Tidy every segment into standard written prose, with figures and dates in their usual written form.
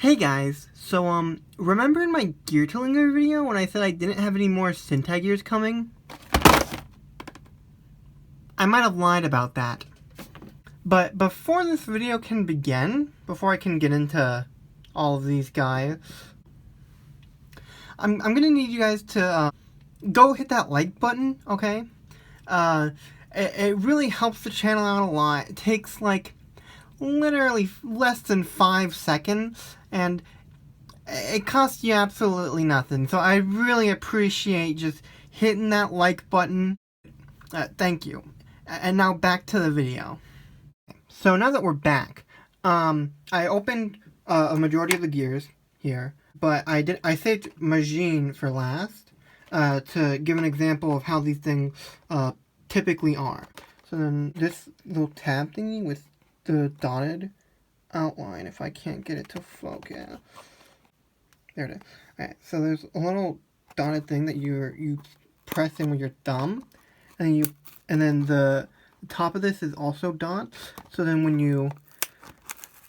Hey guys, so remember in my Geartlinger video when I said I didn't have any more Sentai Gears coming? I might have lied about that. But before this video can begin, before I can get into all of these guys, I'm gonna need you guys to go hit that like button, okay? It really helps the channel out a lot. It takes like literally less than 5 seconds, and it costs you absolutely nothing. So I really appreciate just hitting that like button. Thank you. And now back to the video. So now that we're back, I opened a majority of the gears here, but I saved Magine for last to give an example of how these things typically are. So then this little tab thingy with the dotted outline, if I can't get it to focus. There it is. Alright, so there's a little dotted thing that you press in with your thumb, and then the top of this is also dot. So then when you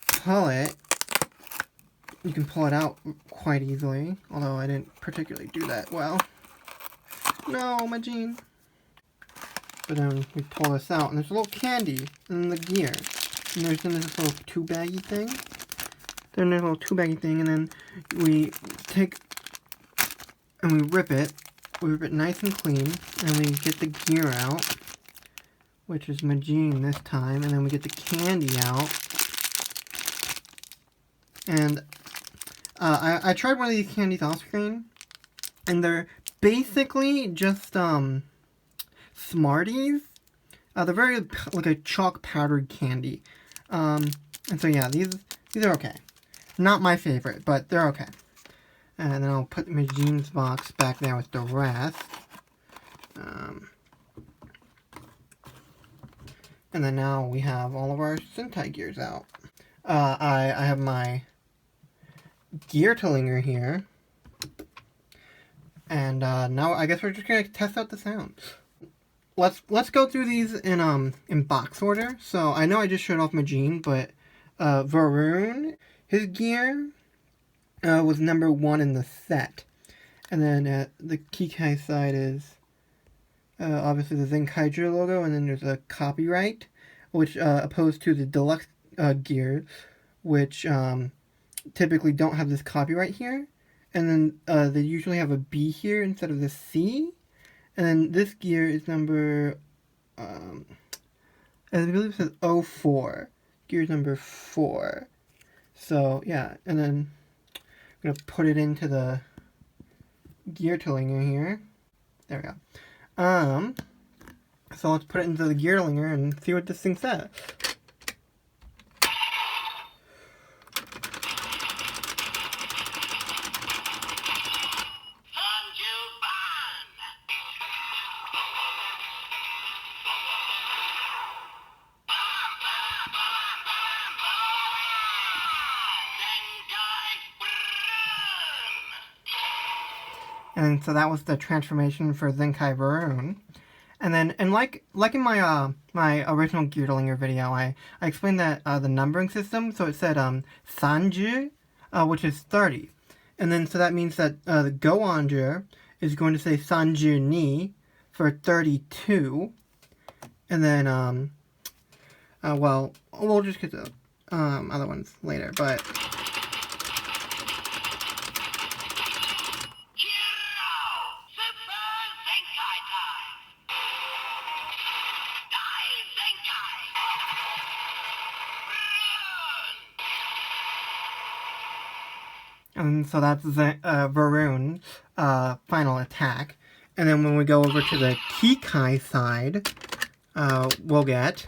pull it, you can pull it out quite easily. Although I didn't particularly do that well. No, Magine. But then we pull this out, and there's a little candy in the gear. And there's this little two-baggy thing. Then there's a little two-baggy thing, and then we take and we rip it. We rip it nice and clean, and we get the gear out, which is Magine this time, and then we get the candy out. And I tried one of these candies off screen, and they're basically just Smarties. They're very like a chalk powdered candy. And so yeah, these are okay. Not my favorite, but they're okay. And then I'll put Magine's box back there with the rest. And then now we have all of our Sentai Gears out. I have my Geartlinger here. And now I guess we're just gonna test out the sound. Let's go through these in box order. So I know I just showed off Magine, but Varun, his gear was number 1 in the set. And then at the Kikai side is obviously the Zenkaiger logo, and then there's a copyright, which opposed to the deluxe gear, which typically don't have this copyright here. And then they usually have a B here instead of the C. And then this gear is number, I believe it says 04. Gear's number 4. So, yeah. And then I'm going to put it into the Geartlinger here. There we go. So let's put it into the Geartlinger and see what this thing says. And so that was the transformation for Zenkai Varun. And then, like in my my original Geartlinger video, I explained that the numbering system. So it said Sanju, which is 30, and then so that means that the Goooooooooooooo is going to say Sanju ni for 32, and then well, we'll just get the other ones later, but. And so that's the Varun's final attack. And then when we go over to the Kikai side, we'll get...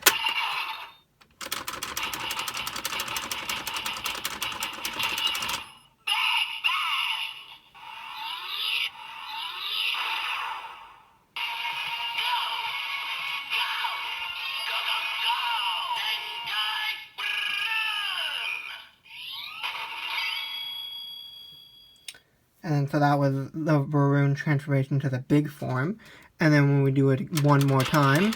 And so that was the Varun transformation to the big form. And then when we do it one more time,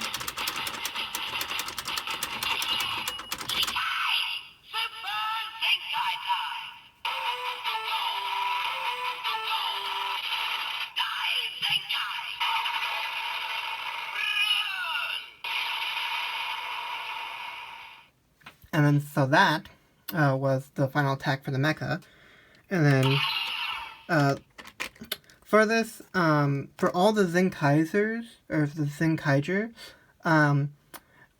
And then so that was the final attack for the mecha. And then for this, for all the Zenkaisers, or the Zenkaiger,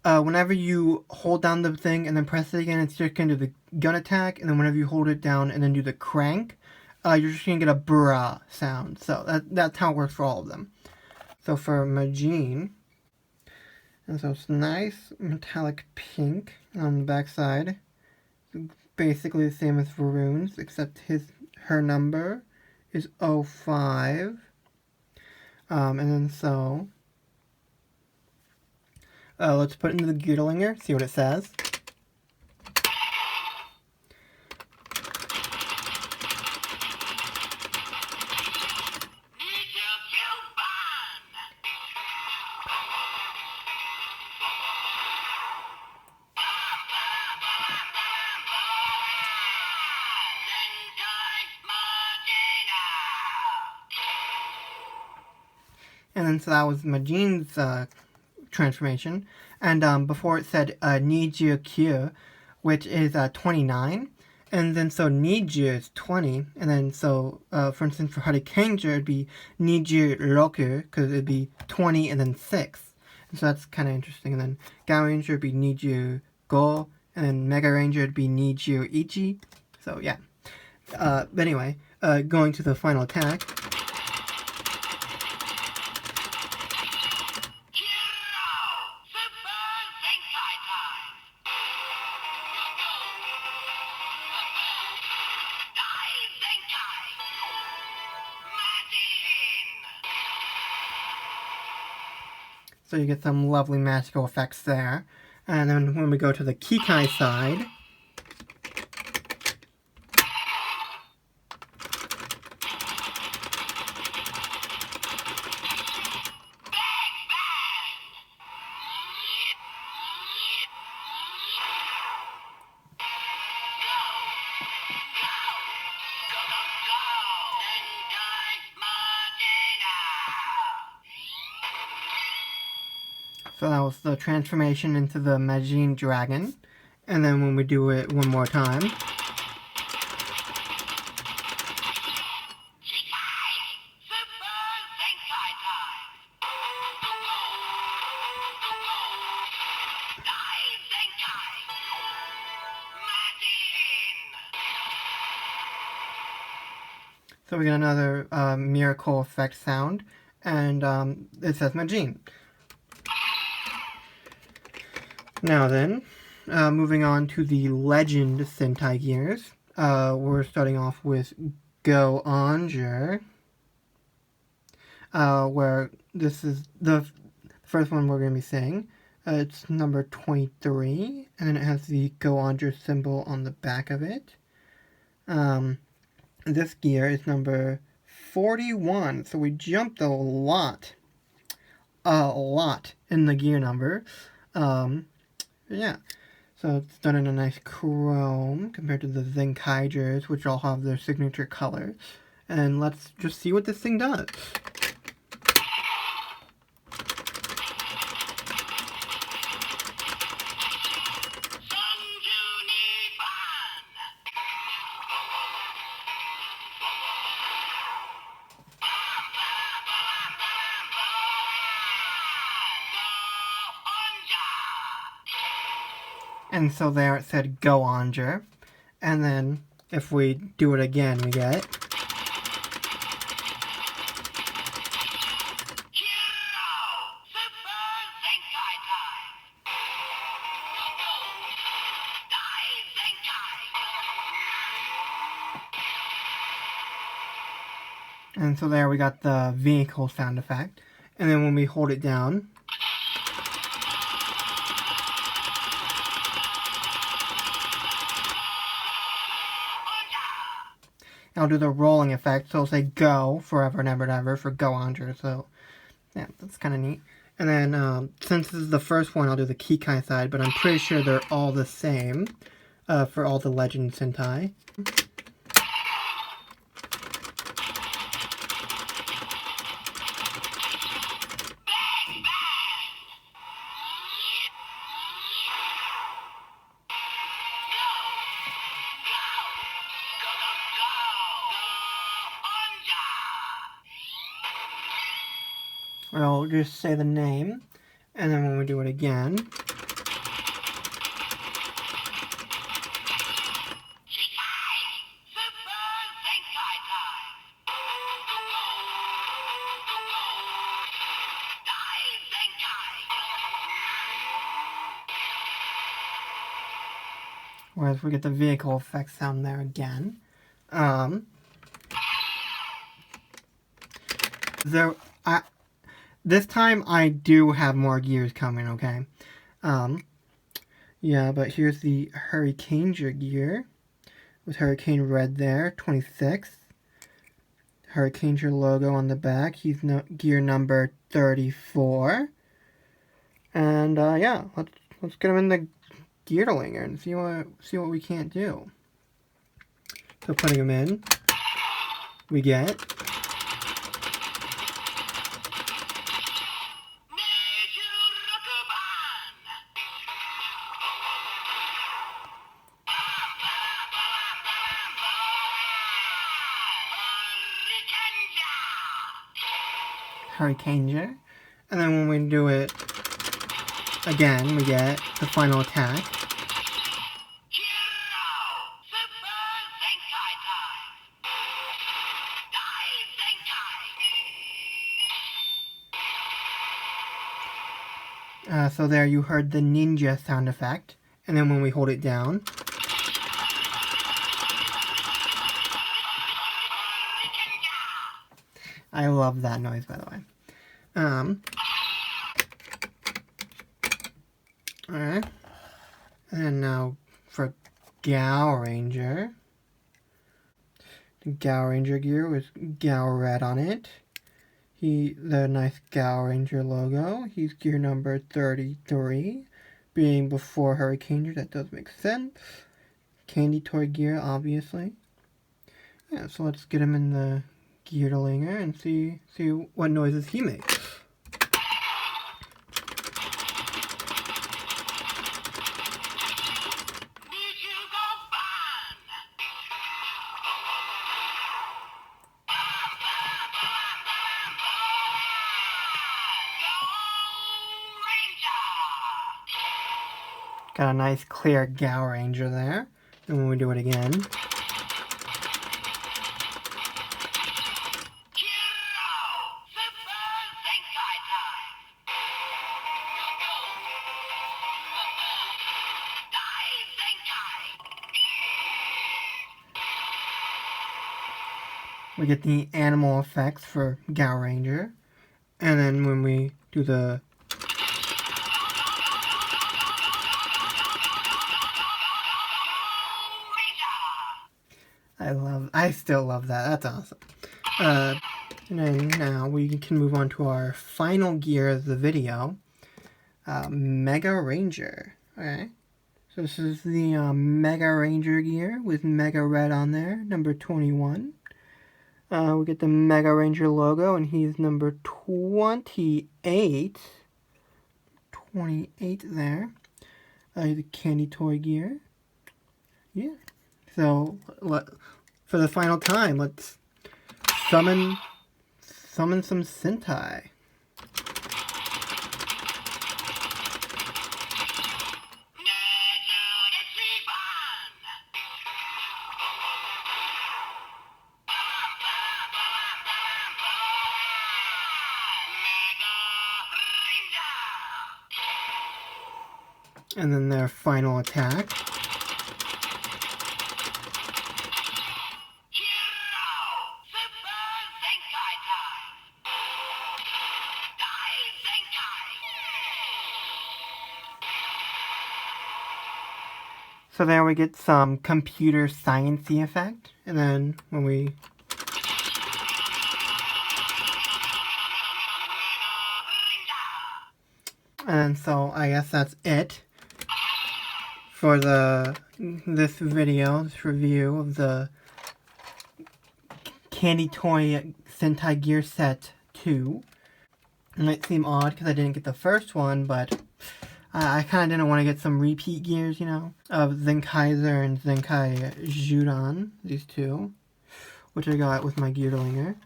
whenever you hold down the thing and then press it again, it's just going to do the gun attack. And then whenever you hold it down and then do the crank, you're just going to get a brah sound. So that's how it works for all of them. So for Magine, and so it's nice metallic pink on the back side. Basically the same as Varun's, except her number is 05. And then so let's put it into the Geartlinger, see what it says. And then so that was Magine's transformation. And before it said Nijia Gear, which is 29. And then so Nijia is 20. And then so, for instance, for Hurricaneger, it'd be Nijia Roku, because it'd be 20 and then 6. And so that's kind of interesting. And then Gao Ranger would be Nijia Go. And then Mega Ranger would be Nijia Ichi. So yeah. But anyway, going to the final attack. So you get some lovely magical effects there. And then when we go to the Kikai side, so that was the transformation into the Magine Dragon. And then when we do it one more time, so we get another miracle effect sound, and it says Magine. Now then, moving on to the Legend Sentai Gears, we're starting off with Geartlinger, where this is the first one we're going to be seeing. It's number 23, and then it has the Geartlinger symbol on the back of it. This gear is number 41, so we jumped a lot in the gear number. Yeah, so it's done in a nice chrome compared to the Zenkaigers, which all have their signature colors. And let's just see what this thing does. And so there it said Geartlinger. And then if we do it again, we get and so there we got the vehicle sound effect. And then when we hold it down, I'll do the rolling effect, so it'll say go forever and ever and ever for Geartlinger, so yeah, that's kind of neat. And then, since this is the first one, I'll do the Kikai side, but I'm pretty sure they're all the same for all the Legend Sentai. we'll just say the name, and then when we do it again, whereas we get the vehicle effect sound there again. This time I do have more gears coming, okay? Yeah, but here's the Hurricane Gear with Hurricane Red there, 26. Hurricane logo on the back. He's gear number 34. And yeah, let's get him in the Geartlinger and see what we can't do. So putting him in, we get Hurricane Gear. And then when we do it again, we get the final attack. So there you heard the ninja sound effect. And then when we hold it down, I love that noise, by the way. Alright. And now for Geartlinger. The Geartlinger gear with Gal Red on it. The nice Geartlinger logo. He's gear number 33. Being before Hurricane Gear, that does make sense. Candy Toy Gear, obviously. Yeah, so let's get him in the Geartlinger and see what noises he makes. Got a nice clear Geartlinger there. And when we do it again, we get the animal effects for Geartlinger. And then when we do the I still love that. That's awesome. And then now we can move on to our final gear of the video, Mega Ranger. Alright. So this is the Mega Ranger gear with Mega Red on there, number 21. We get the Mega Ranger logo, and he's number 28. 28 there. The Candy Toy Gear. Yeah. So, for the final time, let's summon some Sentai. And then their final attack. So there we get some computer science-y effect, and then when we and so I guess that's it for this video, this review of the Candy Toy Sentai Gear Set 2. It might seem odd because I didn't get the first one, but I kind of didn't want to get some repeat gears, you know, of Zenkaiser and Zenkai Judan, these two, which I got with my Geartlinger.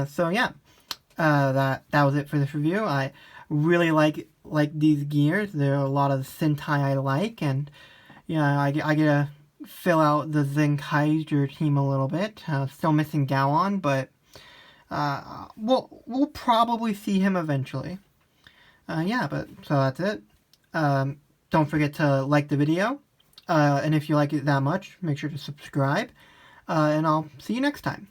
So yeah, that was it for this review. I really like these gears. There are a lot of Sentai I like, and I get to fill out the Zenkaiger team a little bit. Still missing Gowon, but we'll probably see him eventually. But so that's it. Don't forget to like the video, and if you like it that much, make sure to subscribe, and I'll see you next time.